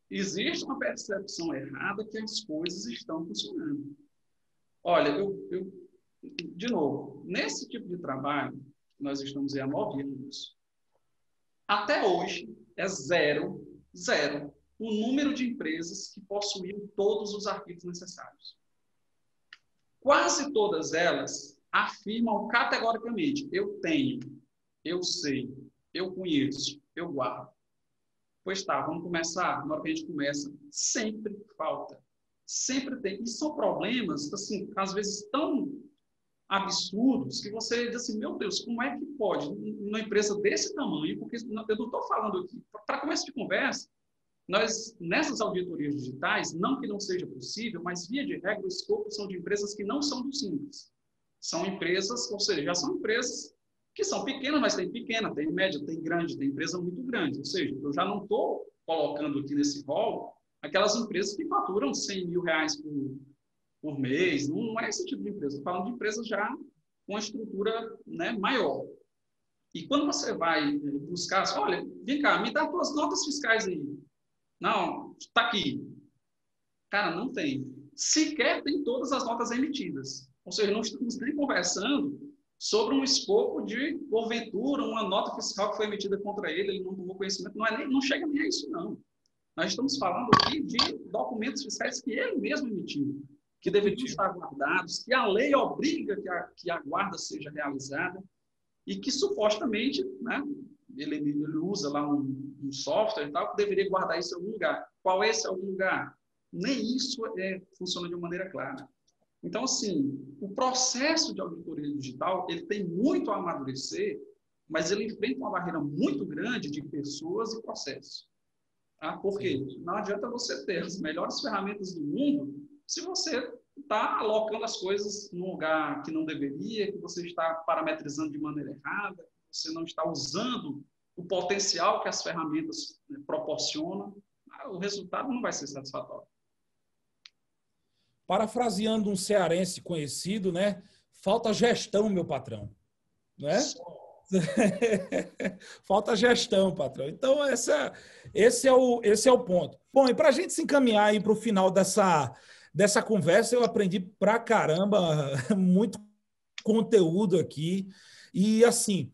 existe uma percepção errada que as coisas estão funcionando. Olha, de novo, nesse tipo de trabalho, nós estamos há 9 anos, até hoje é zero o número de empresas que possuíam todos os arquivos necessários. Quase todas elas afirmam categoricamente: eu tenho, eu sei, eu conheço, eu guardo. Pois tá, vamos começar. Na hora que a gente começa, sempre falta. Sempre tem. E são problemas, assim, às vezes tão absurdos que você diz assim: meu Deus, como é que pode, numa empresa desse tamanho, porque eu não estou falando aqui, para começo de conversa, nós, nessas auditorias digitais, não que não seja possível, mas via de regra, o escopo são de empresas que não são do Simples. São empresas, ou seja, já são empresas que são pequenas, mas tem pequena, tem média, tem grande, tem empresa muito grande. Ou seja, eu já não estou colocando aqui nesse rol aquelas empresas que faturam 100 mil reais por mês. Não é esse tipo de empresa. Estou falando de empresas já com uma estrutura, né, maior. E quando você vai buscar, olha, vem cá, me dá as tuas notas fiscais aí. Não, está aqui. Cara, não tem. Sequer tem todas as notas emitidas. Ou seja, não estamos nem conversando sobre um escopo de, porventura, uma nota fiscal que foi emitida contra ele, ele não tomou conhecimento. Não chega nem a isso, não. Nós estamos falando aqui de documentos fiscais que ele mesmo emitiu, que deveriam estar guardados, que a lei obriga que a guarda seja realizada e que, supostamente, né, ele usa lá um software e tal, que deveria guardar isso em algum lugar. Qual é esse algum lugar? Nem isso funciona de uma maneira clara. Então, assim, o processo de auditoria digital, ele tem muito a amadurecer, mas ele enfrenta uma barreira muito grande de pessoas e processos. Tá? Porque não adianta você ter as melhores ferramentas do mundo se você está alocando as coisas num lugar que não deveria, que você está parametrizando de maneira errada, que você não está usando o potencial que as ferramentas, né, proporcionam, o resultado não vai ser satisfatório. Parafraseando um cearense conhecido, né? Falta gestão, meu patrão. Não é? Falta gestão, patrão. Então, esse é o ponto. Bom, e para a gente se encaminhar aí para o final dessa conversa, eu aprendi pra caramba, muito conteúdo aqui. E, assim,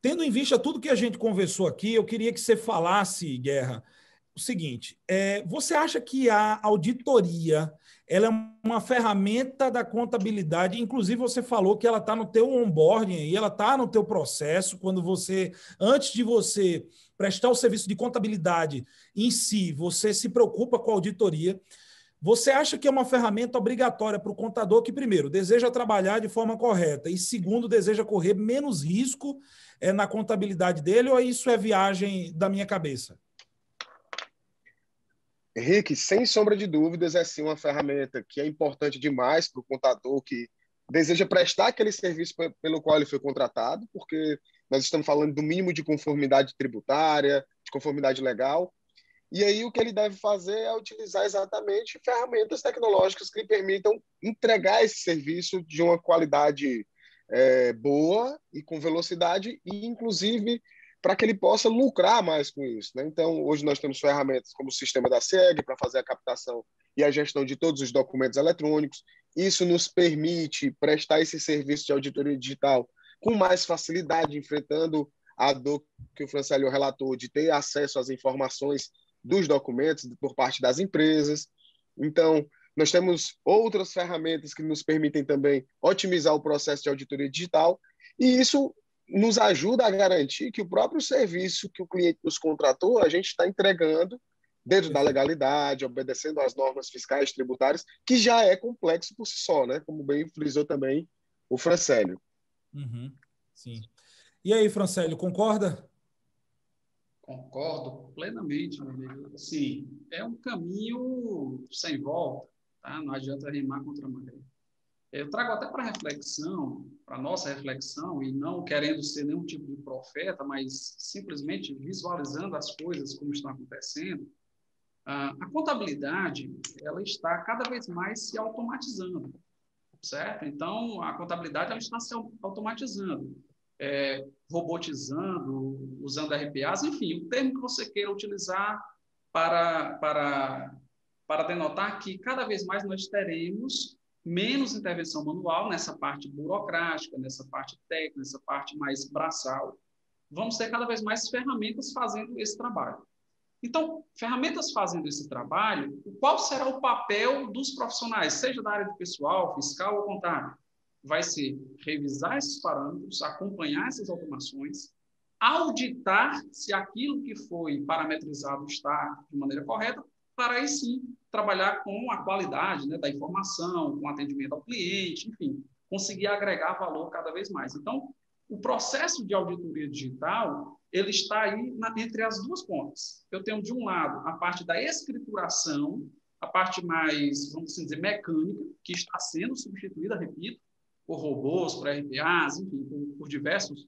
tendo em vista tudo que a gente conversou aqui, eu queria que você falasse, Guerra, o seguinte: você acha que a auditoria ela é uma ferramenta da contabilidade? Inclusive, você falou que ela está no teu onboarding e ela está no teu processo, antes de você prestar o serviço de contabilidade em si, você se preocupa com a auditoria. Você acha que é uma ferramenta obrigatória para o contador que, primeiro, deseja trabalhar de forma correta e, segundo, deseja correr menos risco na contabilidade dele, ou isso é viagem da minha cabeça? Henrique, sem sombra de dúvidas, é sim uma ferramenta que é importante demais para o contador que deseja prestar aquele serviço pelo qual ele foi contratado, porque nós estamos falando do mínimo de conformidade tributária, de conformidade legal. E aí o que ele deve fazer é utilizar exatamente ferramentas tecnológicas que lhe permitam entregar esse serviço de uma qualidade boa e com velocidade, e inclusive para que ele possa lucrar mais com isso, né? Então, hoje nós temos ferramentas como o sistema da SEG para fazer a captação e a gestão de todos os documentos eletrônicos. Isso nos permite prestar esse serviço de auditoria digital com mais facilidade, enfrentando a dor que o Francélio relatou de ter acesso às informações dos documentos por parte das empresas. Então, nós temos outras ferramentas que nos permitem também otimizar o processo de auditoria digital, e isso nos ajuda a garantir que o próprio serviço que o cliente nos contratou, a gente está entregando dentro da legalidade, obedecendo às normas fiscais tributárias, que já é complexo por si só, né? Como bem frisou também o Francélio. Uhum, sim. E aí, Francélio, concorda? Concordo plenamente, meu amigo. Assim, é um caminho sem volta, tá? Não adianta remar contra a maré. Eu trago até para reflexão, para nossa reflexão, e não querendo ser nenhum tipo de profeta, mas simplesmente visualizando as coisas como estão acontecendo. A contabilidade, ela está cada vez mais se automatizando, certo? Então, a contabilidade ela está se automatizando, robotizando, usando RPAs, enfim, o termo que você queira utilizar para denotar que cada vez mais nós teremos menos intervenção manual nessa parte burocrática, nessa parte técnica, nessa parte mais braçal. Vamos ter cada vez mais ferramentas fazendo esse trabalho. Então, ferramentas fazendo esse trabalho, qual será o papel dos profissionais, seja da área de pessoal, fiscal ou contábil? Vai ser revisar esses parâmetros, acompanhar essas automações, auditar se aquilo que foi parametrizado está de maneira correta, para aí sim trabalhar com a qualidade, né, da informação, com atendimento ao cliente, enfim, conseguir agregar valor cada vez mais. Então, o processo de auditoria digital, ele está aí entre as duas pontas. Eu tenho, de um lado, a parte da escrituração, a parte mais, vamos assim dizer, mecânica, que está sendo substituída, repito, por robôs, por RPAs, enfim, por diversos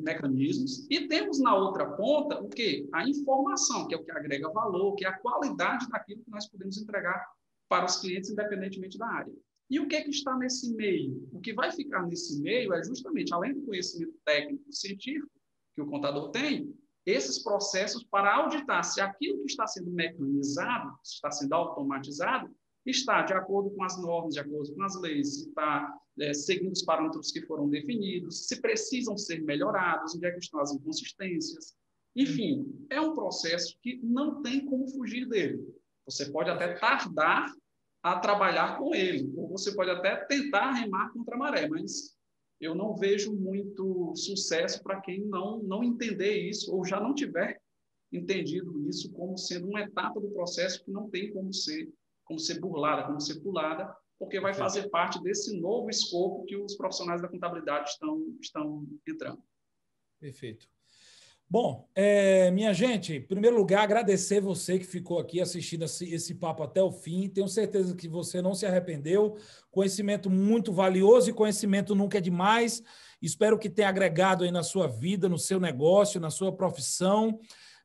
mecanismos. E temos na outra ponta o quê? A informação, que é o que agrega valor, que é a qualidade daquilo que nós podemos entregar para os clientes, independentemente da área. E o que está nesse meio? O que vai ficar nesse meio é justamente, além do conhecimento técnico científico que o contador tem, esses processos para auditar se aquilo que está sendo mecanizado, se está sendo automatizado, está de acordo com as normas, de acordo com as leis, se está seguindo os parâmetros que foram definidos, se precisam ser melhorados, onde é que estão as inconsistências. Enfim, é um processo que não tem como fugir dele. Você pode até tardar a trabalhar com ele, ou você pode até tentar remar contra a maré, mas eu não vejo muito sucesso para quem não entender isso, ou já não tiver entendido isso como sendo uma etapa do processo que não tem como ser burlada, como ser pulada, porque vai fazer parte desse novo escopo que os profissionais da contabilidade estão entrando. Perfeito. Bom, minha gente, em primeiro lugar, agradecer você que ficou aqui assistindo esse papo até o fim. Tenho certeza que você não se arrependeu. Conhecimento muito valioso e conhecimento nunca é demais. Espero que tenha agregado aí na sua vida, no seu negócio, na sua profissão.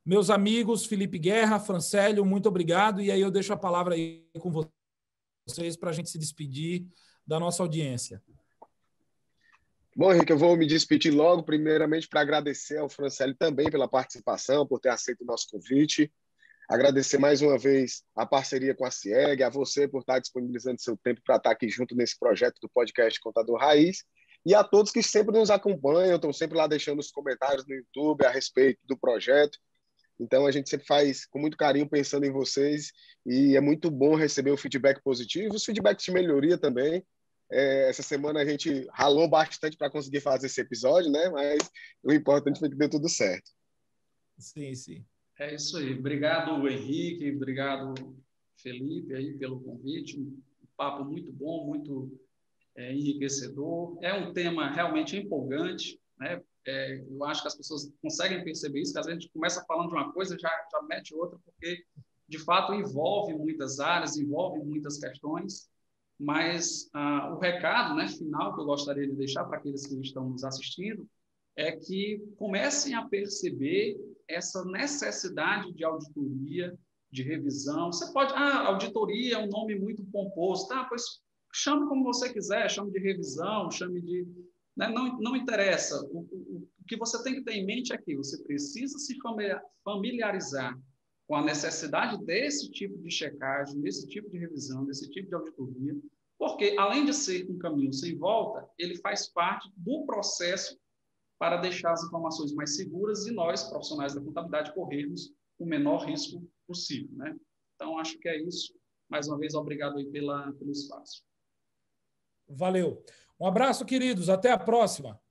Meus amigos, Felipe Guerra, Francélio, muito obrigado. E aí eu deixo a palavra aí com vocês para a gente se despedir da nossa audiência. Bom, Henrique, eu vou me despedir logo, primeiramente para agradecer ao Francélio também pela participação, por ter aceito o nosso convite. Agradecer mais uma vez a parceria com a CIEG, a você por estar disponibilizando seu tempo para estar aqui junto nesse projeto do podcast Contador Raiz, e a todos que sempre nos acompanham, estão sempre lá deixando os comentários no YouTube a respeito do projeto. Então, a gente sempre faz com muito carinho pensando em vocês, e é muito bom receber o feedback positivo, os feedbacks de melhoria também. Essa semana a gente ralou bastante para conseguir fazer esse episódio, né? Mas o importante foi que deu tudo certo. Sim, sim. É isso aí. Obrigado, Henrique. Obrigado, Felipe, aí, pelo convite. Um papo muito bom, muito enriquecedor. É um tema realmente empolgante, né? Eu acho que as pessoas conseguem perceber isso, que às vezes a gente começa falando de uma coisa e já mete outra, porque, de fato, envolve muitas áreas, envolve muitas questões. Mas o recado, né, final que eu gostaria de deixar para aqueles que estão nos assistindo é que comecem a perceber essa necessidade de auditoria, de revisão. Você pode... auditoria é um nome muito pomposo. Tá, pois chame como você quiser, chame de revisão, chame de... Né, não interessa. O que você tem que ter em mente é que você precisa se familiarizar com a necessidade desse tipo de checagem, desse tipo de revisão, desse tipo de auditoria, porque, além de ser um caminho sem volta, ele faz parte do processo para deixar as informações mais seguras e nós, profissionais da contabilidade, corrermos o menor risco possível, né? Então, acho que é isso. Mais uma vez, obrigado aí pelo espaço. Valeu. Um abraço, queridos. Até a próxima.